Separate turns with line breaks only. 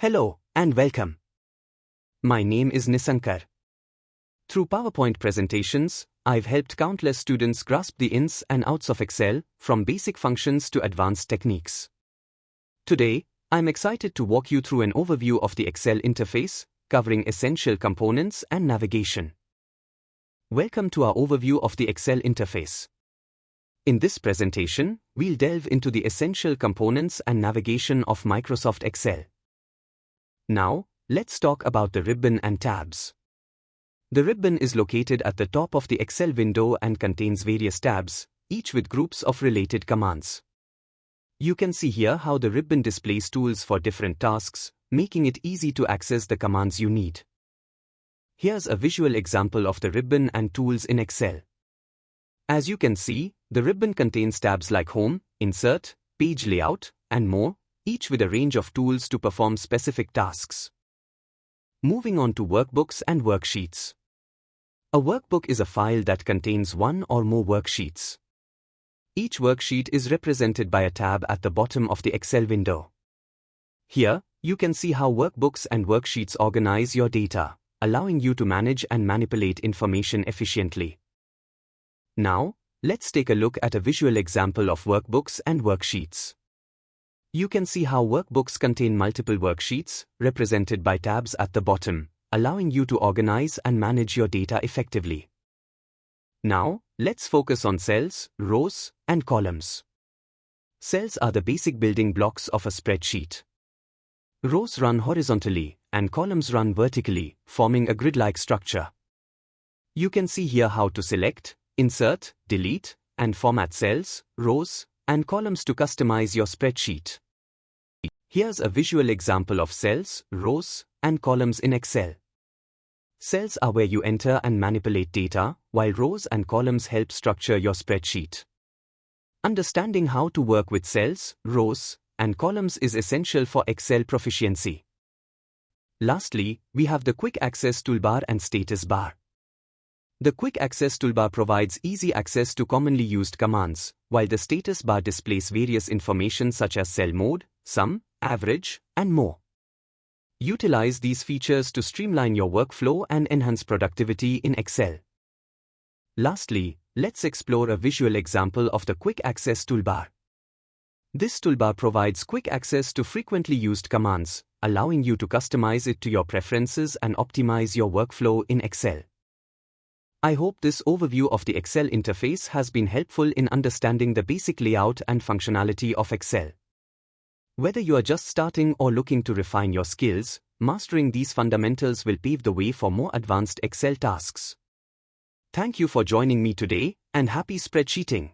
Hello and welcome. My name is Nisankar. Through PowerPoint presentations, I've helped countless students grasp the ins and outs of Excel, from basic functions to advanced techniques. Today, I'm excited to walk you through an overview of the Excel interface, covering essential components and navigation. Welcome to our overview of the Excel interface. In this presentation, we'll delve into the essential components and navigation of Microsoft Excel. Now, let's talk about the ribbon and tabs. The ribbon is located at the top of the Excel window and contains various tabs, each with groups of related commands. You can see here how the ribbon displays tools for different tasks, making it easy to access the commands you need. Here's a visual example of the ribbon and tools in Excel. As you can see, the ribbon contains tabs like Home, Insert, Page Layout, and more, each with a range of tools to perform specific tasks. Moving on to workbooks and worksheets. A workbook is a file that contains one or more worksheets. Each worksheet is represented by a tab at the bottom of the Excel window. Here, you can see how workbooks and worksheets organize your data, allowing you to manage and manipulate information efficiently. Now, let's take a look at a visual example of workbooks and worksheets. You can see how workbooks contain multiple worksheets, represented by tabs at the bottom, allowing you to organize and manage your data effectively. Now, let's focus on cells, rows, and columns. Cells are the basic building blocks of a spreadsheet. Rows run horizontally, and columns run vertically, forming a grid-like structure. You can see here how to select, insert, delete, and format cells, rows, and columns to customize your spreadsheet. Here's a visual example of cells, rows, and columns in Excel. Cells are where you enter and manipulate data, while rows and columns help structure your spreadsheet. Understanding how to work with cells, rows, and columns is essential for Excel proficiency. Lastly, we have the Quick Access toolbar and status bar. The Quick Access toolbar provides easy access to commonly used commands, while the status bar displays various information such as cell mode, sum, average, and more. Utilize these features to streamline your workflow and enhance productivity in Excel. Lastly, let's explore a visual example of the Quick Access toolbar. This toolbar provides quick access to frequently used commands, allowing you to customize it to your preferences and optimize your workflow in Excel. I hope this overview of the Excel interface has been helpful in understanding the basic layout and functionality of Excel. Whether you are just starting or looking to refine your skills, mastering these fundamentals will pave the way for more advanced Excel tasks. Thank you for joining me today, and happy spreadsheeting!